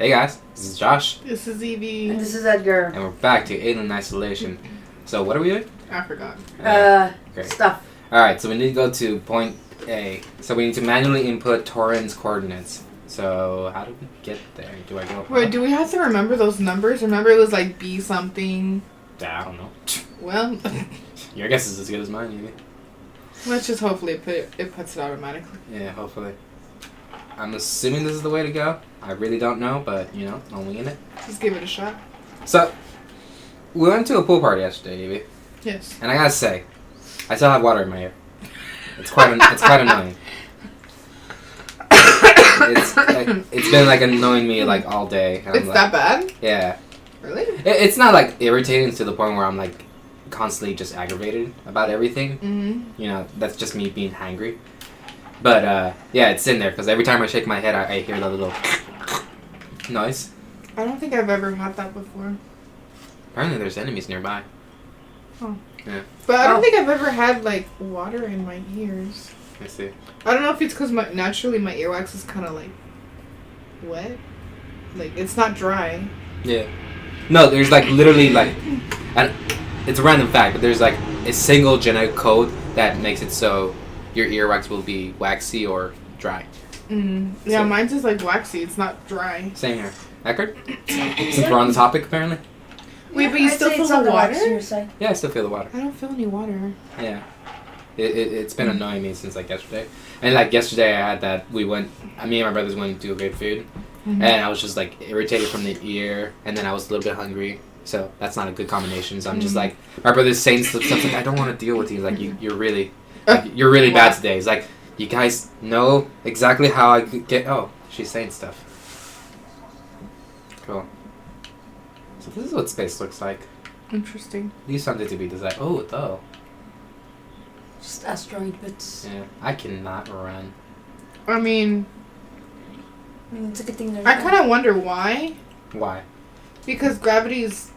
Hey guys, this is Josh. This is Evie. And this is Edgar. And we're back to Alien Isolation. So what are we doing? I forgot. Great. Stuff. Alright, so we need to go to point A. So we need to manually input Torrens coordinates. So how do we get there? Do I go Wait, do we have to remember those numbers? Remember it was like B something. I don't know. Well, Your guess is as good as mine, Evie. let's just hopefully it puts it automatically. Yeah, hopefully. I'm assuming this is the way to go. I really don't know, but you know, I'm winging it. Just give it a shot. So we went to a pool party yesterday, Evie. Yes. And I gotta say, I still have water in my ear. It's quite annoying. It's been like annoying me like all day. And It's that bad? Yeah. Really? It's not like irritating to the point where I'm like constantly just aggravated about everything. Mm-hmm. You know, that's just me being hangry. But yeah, it's in there because every time I shake my head, I hear the little noise. I don't think I've ever had that before. Apparently, there's enemies nearby. Oh. Yeah. But I don't think I've ever had like water in my ears. I see. I don't know if it's because naturally my earwax is kind of like wet. Like it's not dry. Yeah. No, there's like literally like, and it's a random fact, but there's like a single genetic code that makes it so your earwax will be waxy or dry. Yeah, So- mine's is like waxy. It's not dry. Same here. Edgar? Since we're on the topic, apparently. Wait, but you I'd still say feel it's the on wax on water? your side. Yeah, I still feel the water. I don't feel any water. Yeah. It's been annoying me since like yesterday. And like yesterday I had that, me and my brothers went to great food. Mm-hmm. And I was just like irritated from the ear, and then I was a little bit hungry. So that's not a good combination. So I'm just like, my brother's saying stuff like, I don't want to deal with you. Like you're really bad today. It's like, you guys know exactly how I get. Oh, she's saying stuff. Cool. So this is what space looks like. Interesting. These something to be designed. Oh, though. Just asteroid bits. Yeah, I cannot run. I mean, It's a good thing they're I kind of wonder why. Why? Because gravity's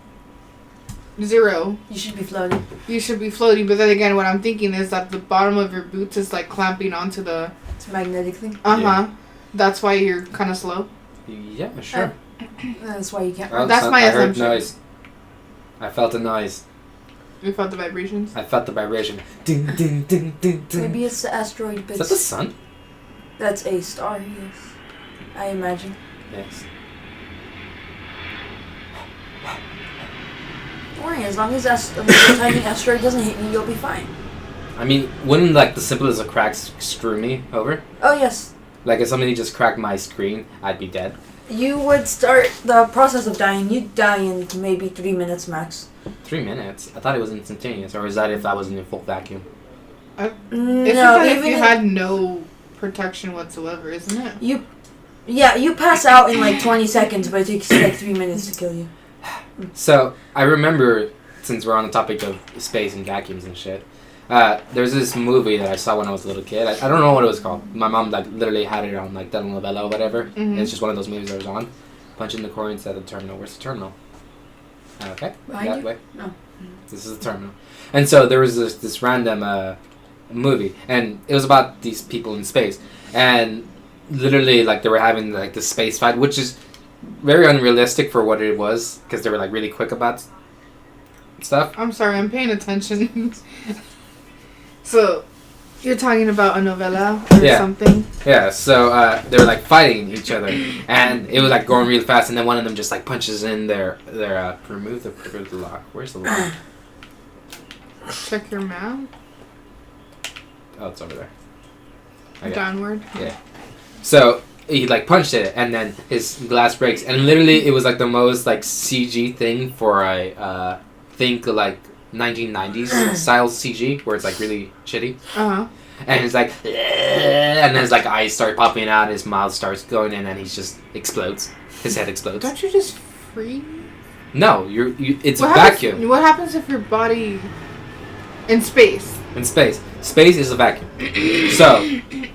0. You should be floating. You should be floating, but then again, what I'm thinking is that the bottom of your boots is like clamping onto the. It's a magnetic thing. Yeah. That's why you're kind of slow. Yeah, sure. That's why you can't Oh, run. That's my I heard assumption. noise. I felt a noise. You felt the vibrations. I felt the vibration. Ding, ding, ding, ding, ding. Maybe it's the asteroid Is bits. that the sun? That's a star, yes. I imagine. Yes. Don't worry, as long as a little tiny asteroid doesn't hit me, you'll be fine. I mean, wouldn't like the simplest of cracks screw me over? Oh, yes. Like if somebody just cracked my screen, I'd be dead. You would start the process of dying. You'd die in maybe 3 minutes max. 3 minutes? I thought it was instantaneous, or is that if I was in a full vacuum? It's No, that if even you had no protection whatsoever, isn't it? you pass out in like 20 seconds, but it takes like 3 minutes to kill you. So I remember, since we're on the topic of space and vacuums and shit, there's this movie that I saw when I was a little kid. I don't know what it was called. My mom like literally had it on like telenovela or whatever. Mm-hmm. It's just one of those movies that was on. Punch in the coins at the terminal. Where's the terminal? Okay, Behind that you? way. No. This is the terminal. And so there was this random movie, and it was about these people in space, and literally like they were having like the space fight, which is very unrealistic for what it was, because they were like really quick about stuff. I'm sorry, I'm paying attention. So, you're talking about a novella or Yeah. something? Yeah, so they were like fighting each other, and it was like going really fast, and then one of them just like punches in their remove the lock. Where's the lock? Check your map. Oh, it's over there. Okay. Downward. Yeah. So he like punched it, and then his glass breaks, and literally it was like the most like CG thing for a think like 1990s style CG where it's like really shitty. Uh-huh. And it's like, and then his like eyes start popping out, his mouth starts going, and then he just explodes. His head explodes. Don't you just freeze? No, it's a vacuum What happens if your body in space? in space. Space is a vacuum. So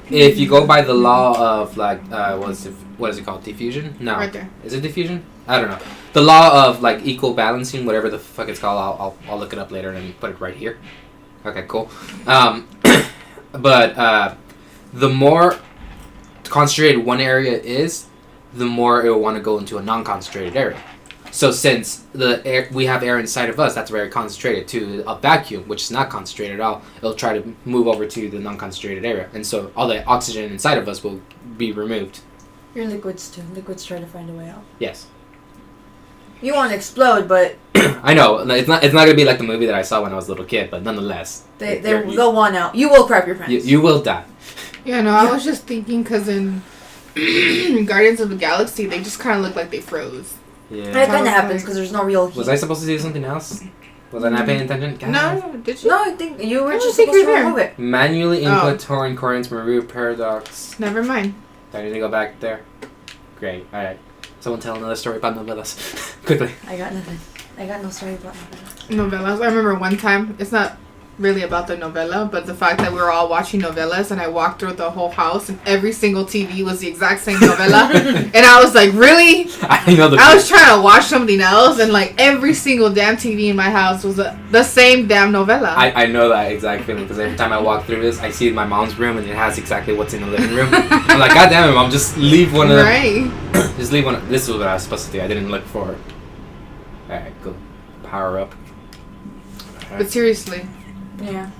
if you go by the law of like what is it called? Diffusion? No. Right there. Is it diffusion? I don't know. The law of like equal balancing, whatever the fuck it's called. I'll look it up later and put it right here. Okay, cool. But the more concentrated one area is, the more it will want to go into a non-concentrated area. So since we have air inside of us that's very concentrated to a vacuum, which is not concentrated at all, it'll try to move over to the non-concentrated area. And so all the oxygen inside of us will be removed. Your liquids too. Liquids try to find a way out. Yes. You want to explode, but I know. It's not going to be like the movie that I saw when I was a little kid, but nonetheless. they'll want out. You will crap your pants. You will die. Yeah, no, I was just thinking because in Guardians of the Galaxy, they just kind of look like they froze. Yeah. That kind of happens because there's no real heat. Was I supposed to do something else? Was I not paying attention? God. No, did you? No, I think you were I just think supposed to you're there. remove it. Manually input torrent currents, remove paradox. Never mind. Do I need to go back there? Great. Alright. Someone tell another story about novellas. Quickly. I got nothing. I got no story about novellas. Novellas. I remember one time, it's not really about the novella, but the fact that we were all watching novellas and I walked through the whole house and every single TV was the exact same novella. And I was like, really? I was trying to watch something else and like every single damn TV in my house was the same damn novella. I know that exact feeling because every time I walk through this, I see my mom's room and it has exactly what's in the living room. I'm like, God damn it, Mom, just leave one of them. Right. Just leave one. This is what I was supposed to do. I didn't look for it. Alright, cool. Power up. But seriously. Yeah.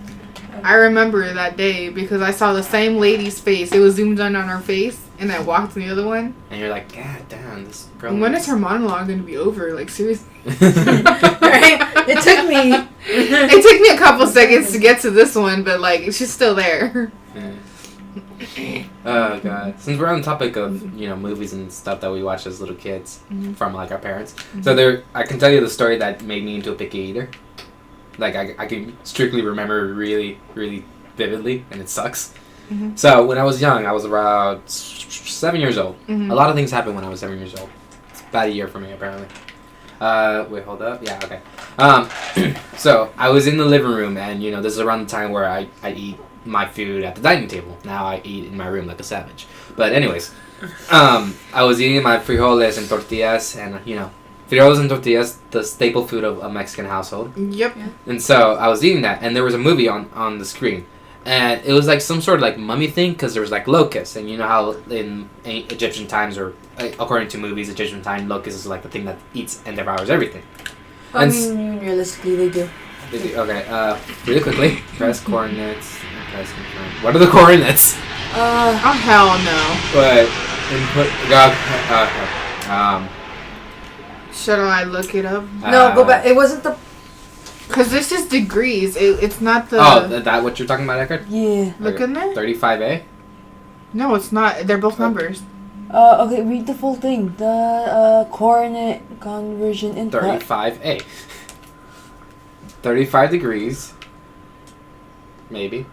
I remember that day because I saw the same lady's face. It was zoomed in on her face, and I walked in the other one. And you're like, God damn, this girl. When is her monologue going to be over? Like, seriously? Right? It took me. It took me a couple seconds to get to this one, but, like, she's still there. Yeah. Oh, God. Since we're on the topic of, movies and stuff that we watched as little kids from, like, our parents. So I can tell you the story that made me into a picky eater. Like, I can strictly remember really, really vividly, and it sucks. Mm-hmm. So, when I was young, I was around 7 years old. Mm-hmm. A lot of things happened when I was 7 years old. It's about a year for me, apparently. Wait, hold up. Yeah, okay. So, I was in the living room, and, this is around the time where I eat my food at the dining table. Now I eat in my room like a savage. But anyways, I was eating my frijoles and tortillas, and, frijoles and tortillas, the staple food of a Mexican household. Yep. And so I was eating that, and there was a movie on the screen. And it was like some sort of like mummy thing, because there was like locusts. And you know how in Egyptian times, or according to movies, Egyptian time, locust is like the thing that eats and devours everything. Realistically, they do. Okay, really quickly, press coordinates, press confirm. What are the coordinates? Oh, hell no. What? Input, should I look it up? No, go back. It wasn't the... Because this is degrees. It's not the... Oh, that what you're talking about, Edgar? Yeah. Look in there? 35A? No, it's not. They're both numbers. Okay, read the full thing. The coordinate conversion input. 35A. 35 degrees. Maybe.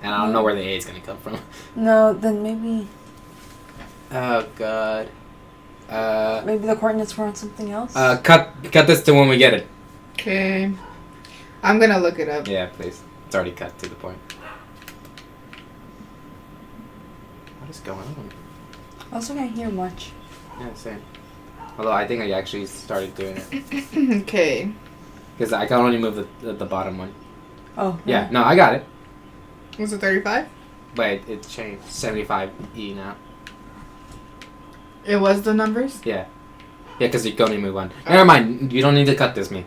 And I don't know where the A is going to come from. No, then maybe... Oh, God. Maybe the coordinates were on something else? Cut this to when we get it. Okay. I'm going to look it up. Yeah, please. It's already cut to the point. What is going on? I also can't hear much. Yeah, same. Although I think I actually started doing it. Okay. Because I can only move the bottom one. Oh. Yeah, no, I got it. Was it 35? Wait, it changed. 75E now. It was the numbers? Yeah. Yeah, because you can only move one. Never mind. You don't need to cut this, me.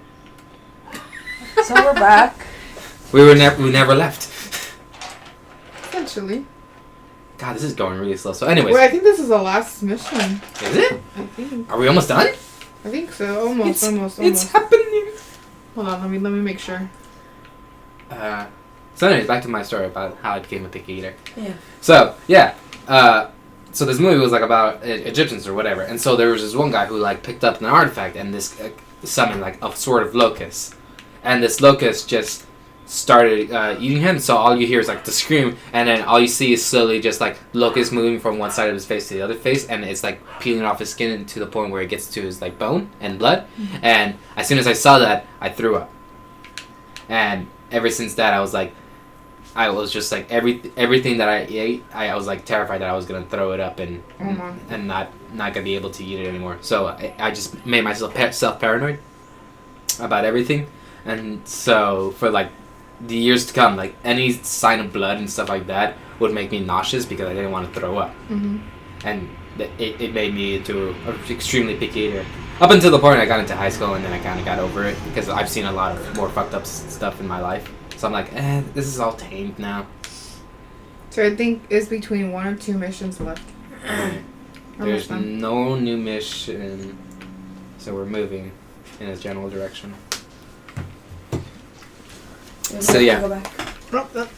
So we're back. We never left. Essentially. God, this is going really slow. So anyways. Wait, I think this is the last mission. Is it? I think. Are we almost done? I think so. Almost. It's happening. Hold on, let me make sure. So anyways, back to my story about how I became a picky eater. Yeah. So, yeah. So this movie was like about Egyptians or whatever. And so there was this one guy who like picked up an artifact and this summoned like a sort of locust. And this locust just started eating him. So all you hear is like the scream, and then all you see is slowly just like locust moving from one side of his face to the other face, and it's like peeling off his skin to the point where it gets to his like bone and blood. Mm-hmm. And as soon as I saw that, I threw up. And ever since that, I was just like everything that I ate, I was like terrified that I was gonna throw it up and not gonna be able to eat it anymore. So I just made myself paranoid about everything, and so for like the years to come, like any sign of blood and stuff like that would make me nauseous because I didn't want to throw up. Mm-hmm. And it made me into an extremely picky eater. Up until the point I got into high school, and then I kind of got over it because I've seen a lot of more fucked up stuff in my life. So I'm like, this is all tamed now. So I think it's between 1 or 2 missions left. There's no new mission, so we're moving in a general direction. So yeah. Go back.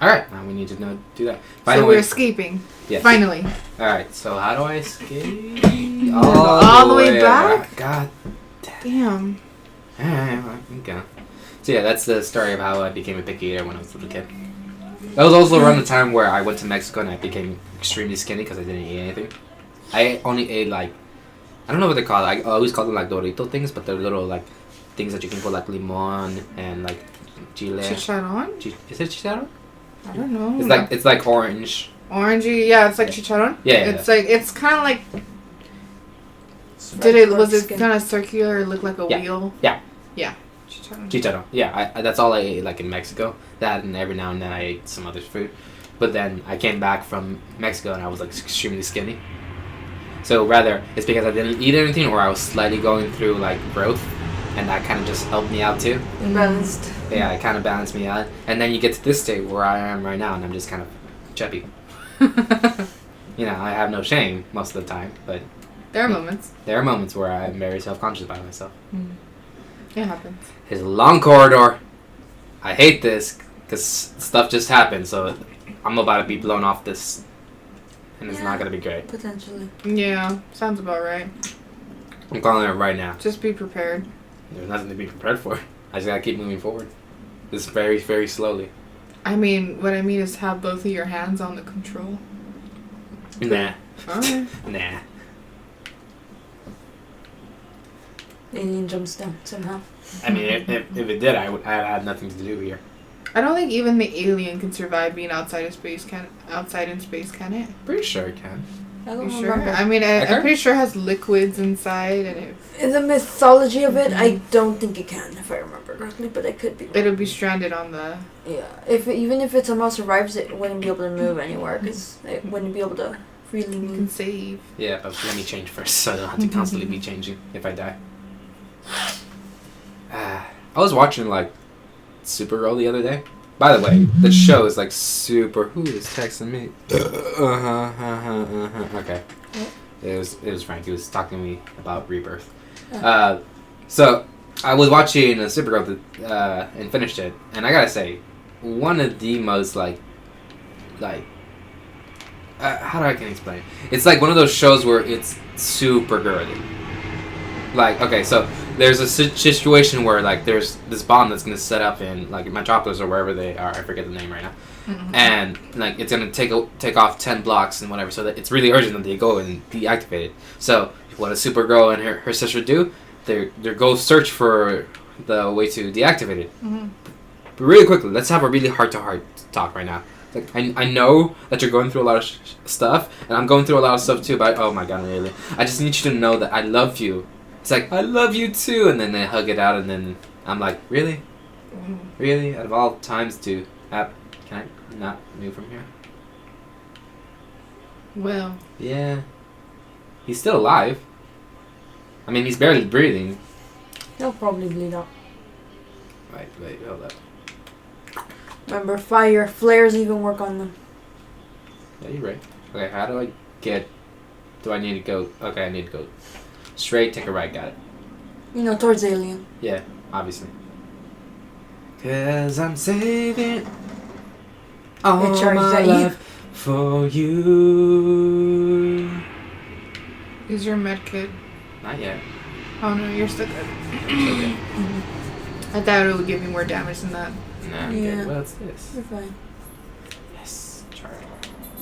Alright, now we need to do that. So we're escaping. Yes. Finally. Alright, so how do I escape? All the way back? God damn. Alright, okay. So yeah, that's the story of how I became a picky eater when I was a little kid. That was also around the time where I went to Mexico and I became extremely skinny because I didn't eat anything. I only ate like, I don't know what they're called. I always call them like Dorito things, but they're little like things that you can put like limon and like chile. Chicharron? Is it chicharron? I don't know. It's like orange. Orangey, yeah, it's like chicharron. Yeah, it's like it's kind of like. Was it kind of circular? Or look like a wheel? Yeah. Yeah. Chicharron. Chicharron. Yeah, that's all I ate like in Mexico. That and every now and then I ate some other food, but then I came back from Mexico and I was like extremely skinny. So rather, it's because I didn't eat anything or I was slightly going through like growth, and that kind of just helped me out too. Balanced. Yeah, it kind of balanced me out. And then you get to this state where I am right now, and I'm just kind of chubby. You know, I have no shame most of the time, but there are moments. There are moments where I'm very self-conscious about myself. It happens. It's a long corridor. I hate this because stuff just happened, so I'm about to be blown off this, and it's not going to be great. Potentially. Yeah, sounds about right. I'm calling it right now. Just be prepared. There's nothing to be prepared for. I just got to keep moving forward. Just very, very slowly. I mean, what I mean is have both of your hands on the control. Nah. Alright. Nah. Alien jumps down somehow. I mean, if it did, I had nothing to do here. I don't think even the alien can survive being outside in space, can it? Pretty sure it can. I don't You sure? remember. I mean, I'm pretty sure it has liquids inside, and In the mythology of it, I don't think it can, if I remember correctly, but it could be wrong. it'll be stranded on the. Yeah, even if it somehow survives, it wouldn't be able to move anywhere because it wouldn't be able to freely You can move. save. Yeah, but let me change first, so I don't have to constantly be changing if I die. I was watching like Supergirl the other day. By the way, the show is like super. Who is texting me? Okay, it was Frank. He was talking to me about Rebirth. So I was watching Supergirl and finished it, and I gotta say, one of the most like how do I can explain? It's like one of those shows where it's super girly. Like, okay, so there's a situation where like there's this bomb that's gonna set up in like Metropolis or wherever they are. I forget the name right now. Mm-hmm. And like it's gonna take off 10 blocks and whatever. So that it's really urgent that they go and deactivate it. So what does Supergirl and her sister do? They go search for the way to deactivate it. Mm-hmm. But really quickly, let's have a really heart-to-heart talk right now. Like I know that you're going through a lot of stuff, and I'm going through a lot of stuff too. But oh my god, really, I just need you to know that I love you. It's like, I love you too, and then they hug it out, and then I'm like, really? Really? Out of all times to have, can I not move from here? Well. Yeah. He's still alive. I mean, he's barely breathing. He'll probably bleed out. Wait, hold up. Remember, fire, flares even work on them. Yeah, you're right. Okay, how do I get, do I need to go, okay, I need to go straight, take a right, got it. You know, towards alien. Yeah, obviously. 'Cause I'm saving all my love for you. Is your med kit? Not yet. Oh no, you're still good. Okay. I thought it would give me more damage than that. Nah, I'm Yeah. good. What's this? You're fine.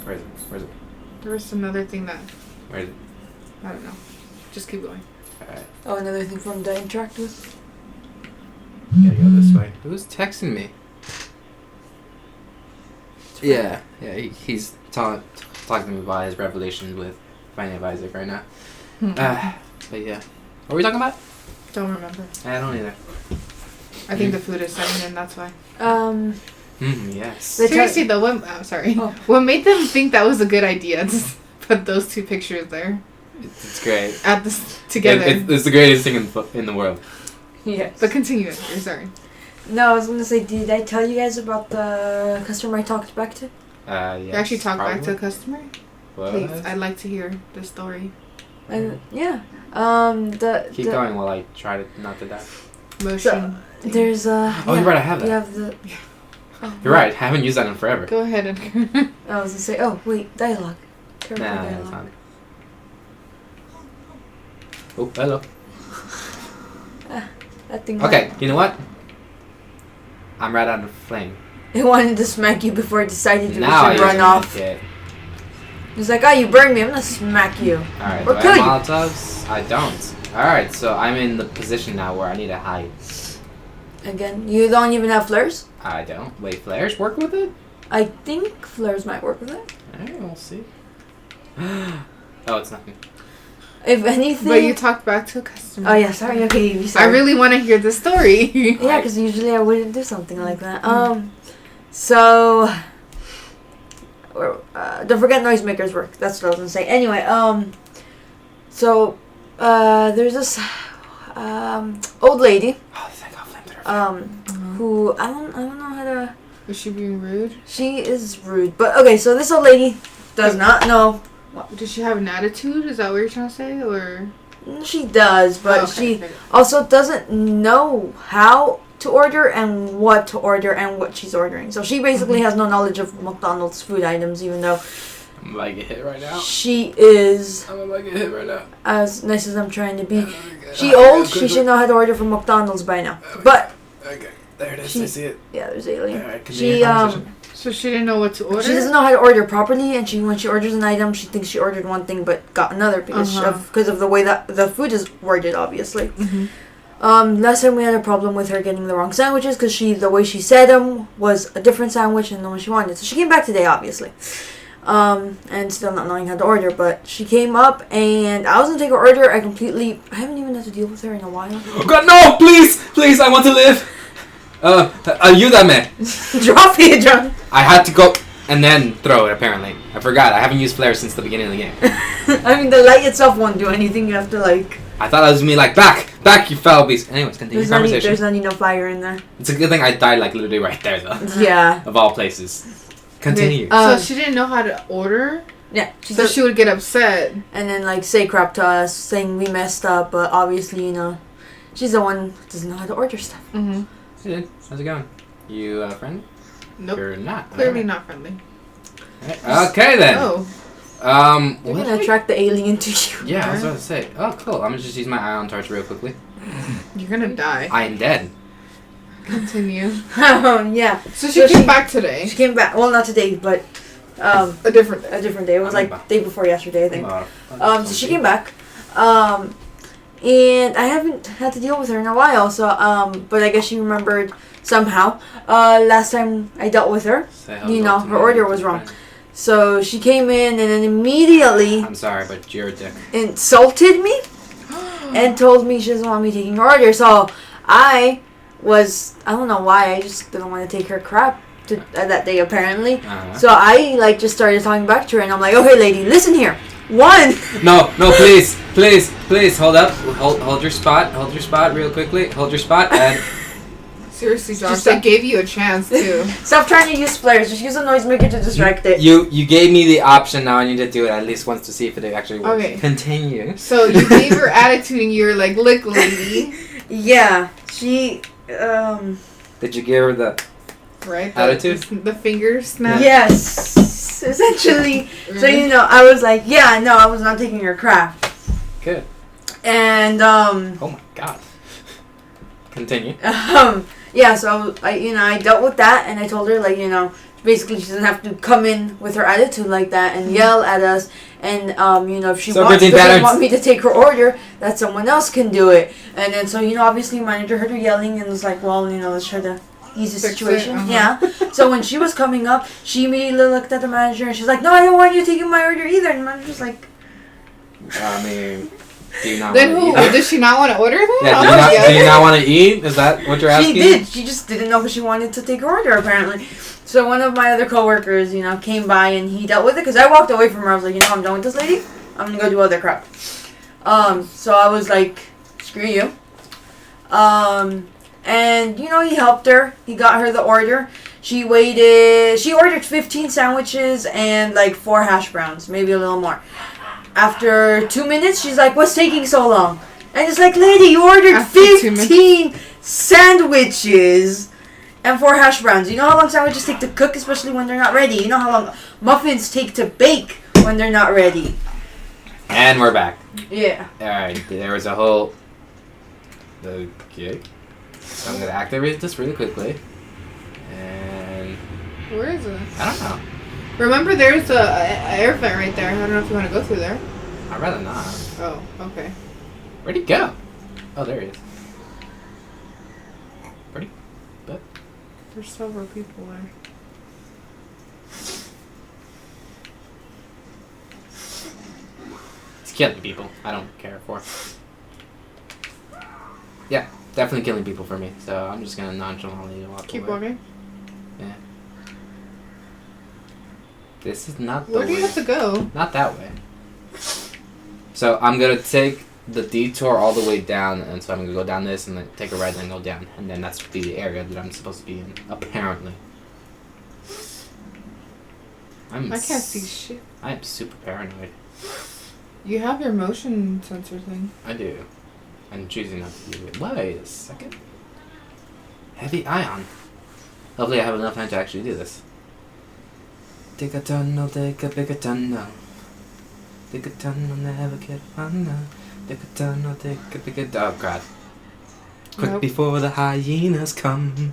Where is it? Where is it? There was another thing that Where is it? I don't know. Just keep going. Alright. Oh, another thing from the interact with. Gotta go this way. Who's texting me? Yeah, he's talking to me about his revelations with Finding of Isaac right now. But yeah. What were we talking about? Don't remember. I don't either. I think the food is setting in, that's why. Yes. Seriously though, what made them think that was a good idea to put those two pictures there? It's great. At this together. It's the greatest thing in the world. Yes. But continue. You're sorry. No, I was gonna say, did I tell you guys about the customer I talked back to? Yeah. You actually talked back to a customer? What? Please, I'd like to hear the story. Yeah. Keep going while I try to not to die. Motion. So, there's Oh, you're right. I have that. You have the. Oh, You're right. I haven't used that in forever. Go ahead, Edgar. I was gonna say. Oh wait, dialogue. Careful, Nah, dialogue. it's not. Oh, hello. That thing. Okay, you know what? I'm right out of flame. It wanted to smack you before it decided to Now I run off. it. He's like, oh, you burned me. I'm gonna smack you. Alright, Or do I kill you. have Molotovs? I don't. Alright, so I'm in the position now where I need to hide. Again, you don't even have flares? I don't. Wait, flares work with it? I think flares might work with it. Alright, we'll see. Oh, it's nothing. If anything. But you talked back to a customer. Oh yeah, sorry. Okay, you sorry. I really want to hear the story. Yeah, because usually I wouldn't do something like that. So. Don't forget noisemakers work. That's what I was gonna say. Anyway, so there's this old lady. Oh, thank God, flamethrower. Who I don't know how to. Was she being rude? She is rude, but okay. So this old lady does not know. Does she have an attitude? Is that what you're trying to say, or? She does, but Okay. she also doesn't know how to order and what to order and what she's ordering. So she basically has no knowledge of McDonald's food items, even though I'm about to get hit right now. she is, I'm about to get hit right now. as nice as I'm trying to be, she old, she should know how to order from McDonald's by now. But, Okay, there it is. She- I see it. yeah, there's alien. Alright, She, continue conversation. So she didn't know what to order. she doesn't know how to order properly, and when she orders an item, she thinks she ordered one thing but got another because of the way that the food is worded, obviously. Last time we had a problem with her getting the wrong sandwiches because the way she said them was a different sandwich than the one she wanted. So she came back today, obviously, and still not knowing how to order. But she came up, and I was gonna take her order. I haven't even had to deal with her in a while. Oh God, no! Please! I want to live. Ayúdame. Drop it, John. I had to go and then throw it. Apparently, I forgot. I haven't used flares since the beginning of the game. I mean, the light itself won't do anything. You have to like. I thought it was me. Like back, you foul beast. Anyways, continue conversation. There's not enough fire in there. It's a good thing I died like literally right there, though. Yeah. Of all places. Continue. So she didn't know how to order. Yeah. So she would get upset. And then like say crap to us, saying we messed up, but obviously she's the one who doesn't know how to order stuff. Mm-hmm. Hey, dude, how's it going? You friendly? Nope. You're not. Clearly not friendly. Okay then. Oh. You're gonna attract the alien to you. Yeah, I was about to say. Oh, cool. I'm gonna just use my ion torch real quickly. You're gonna die. I am dead. Continue. Yeah. So she came back today. She came back. Well, not today, but a different day. a different day. It was like day before yesterday, I think. So she came back. And I haven't had to deal with her in a while. So but I guess she remembered somehow. Last time I dealt with her, her order was wrong. So she came in and then immediately I'm sorry, but you're a dick. insulted me and told me she doesn't want me taking her order. So I don't know why, I just didn't want to take her crap that day apparently. So I just started talking back to her and I'm like, okay lady, listen here. One. No, please, hold up. Hold your spot real quickly. Hold your spot and Seriously, Josh, I gave you a chance too. Stop trying to use flares. Just use a noisemaker to distract it. You gave me the option. Now I need to do it at least once to see if it actually works. Okay. Continue. So you gave her attitude and you're like, look, lady. Yeah. She, Did you give her the Right? attitude? The finger snap? Yes. Essentially. Really? So, I was like, yeah, no, I was not taking your crap. Good. And, Oh my God. Continue. yeah, so I dealt with that and I told her basically she doesn't have to come in with her attitude like that and yell at us. And if she So doesn't want me to take her order, that someone else can do it. And then so obviously manager heard her yelling and was like, well, let's try to ease the situation. Yeah. So when she was coming up, she immediately looked at the manager and she's like, no, I don't want you taking my order either. And the manager's like, I mean, do you not then want who? to eat? Does she not want to order that? Yeah, do you not want to eat? Is that what you're asking? She did. She just didn't know if she wanted to take her order, apparently. So one of my other coworkers, came by and he dealt with it because I walked away from her. I was like, I'm done with this lady. I'm gonna go do other crap. So I was like, screw you. And he helped her. He got her the order. She waited. She ordered 15 sandwiches and like 4 hash browns, maybe a little more. After 2 minutes, she's like, what's taking so long? And it's like, lady, you ordered 15 sandwiches and 4 hash browns. You know how long sandwiches take to cook, especially when they're not ready? You know how long muffins take to bake when they're not ready? And we're back. Yeah. Alright, there was a whole... Okay. So I'm going to activate this really quickly. And... Where is it? I don't know. Remember, there's a air vent right there. I don't know if you want to go through there. I'd rather not. Oh, okay. Where'd he go? Oh, there he is. Where'd he... But... There's several people there. He's killing people. I don't care for. Yeah, definitely killing people for me. So I'm just gonna nonchalantly walk away. Keep walking. Yeah. This is not the Where do you way. have to go? Not that way. So I'm gonna take the detour all the way down, and so I'm gonna go down this and then take a right and then go down, and then that's the area that I'm supposed to be in. Apparently. I can't see shit. I am super paranoid. You have your motion sensor thing. I do. I'm choosing not to do it. Wait a second. Heavy ion. Hopefully I have enough time to actually do this. Dig a tunnel, dig a bigger tunnel. Dig a tunnel, never get under. Dig a tunnel, dig a bigger... Oh, God. Quick Nope. before the hyenas come. You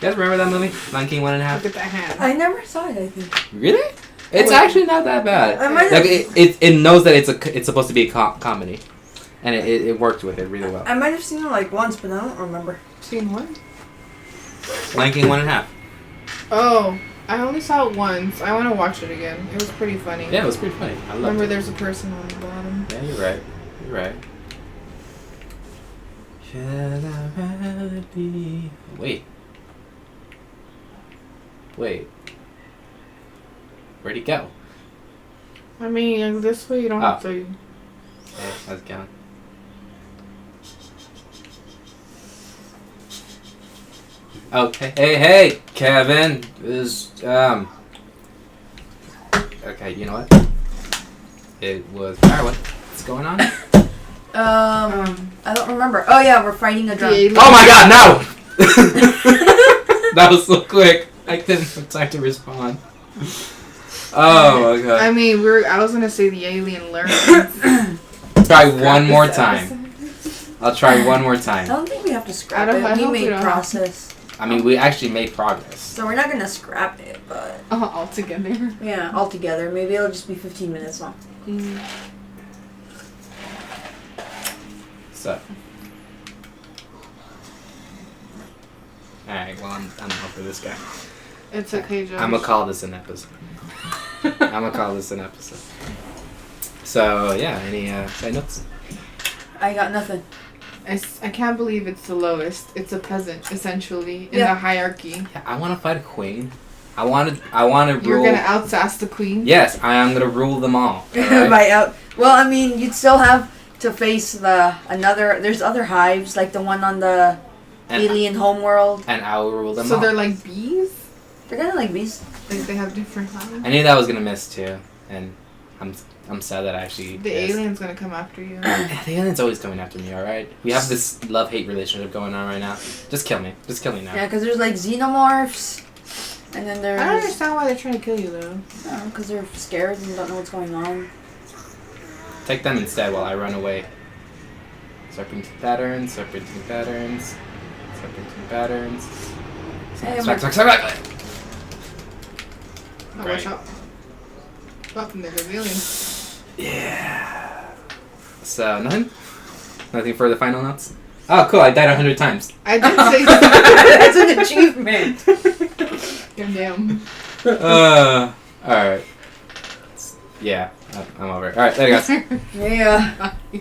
guys remember that movie? Lion King 1.5? Look at that hand. I never saw it, I think. Really? It's Wait. actually not that bad. I might Like, have, it knows that it's supposed to be a comedy. And it worked with it really well. I might have seen it like once, but I don't remember. Seen what? Lion King 1.5. Oh, I only saw it once. I want to watch it again. It was pretty funny. Yeah, it was pretty funny. I loved Remember, it. there's a person on the bottom. Yeah, you're right. You're right. Should I rather be... Wait. Where'd he go? I mean, this way you don't have to. Hey, how's it going? Okay, hey, Kevin is, okay, you know what? It was, what's going on? I don't remember. Oh yeah, we're fighting a drum. Yeah, Oh my God, no! That was so quick. I didn't have time to respond. Oh my God. I mean, I was gonna say the alien learned. Try one more time. I'll try one more I time. don't think we have to scrap I it. We hope we made don't. process. I mean, we actually made progress. So we're not gonna scrap it, but All together. yeah, all together. Maybe it'll just be 15 minutes long. So. Alright, well, I'm over this guy. It's okay, Josh. I'm gonna call this an episode. So, yeah, any side notes? I got nothing. I can't believe it's the lowest. It's a peasant, essentially, in Yeah. the hierarchy. Yeah, I want to fight a queen. I want to You're rule. gonna outsass the queen? Yes, I am gonna rule them all. Alright? Right out. Well, I mean, you'd still have to face there's other hives, like the one on the And- alien homeworld. And I will rule them So all. they're like bees? They're kind of like bees. Like they have different hives? I knew that was gonna miss too, and I'm sad that I actually. The missed. alien's gonna come after you. The alien's always coming after me. All right, we have this love-hate relationship going on right now. Just kill me. Just kill me now. Yeah, because there's like xenomorphs, and then there's... I don't understand why they're trying to kill you, though. because they're scared and don't know what's going on. Take them instead while I run away. Serpentine patterns, serpentine patterns, serpentine patterns. Hey, Smack, smack, smack, smack. I'll watch out. Fucking the revealing. Yeah. So, nothing? Nothing for the final notes? Oh, cool. I died 100 times. I did say That's an achievement. Damn. Alright. Yeah, I'm over it. Alright, there you go. Yeah. Bye.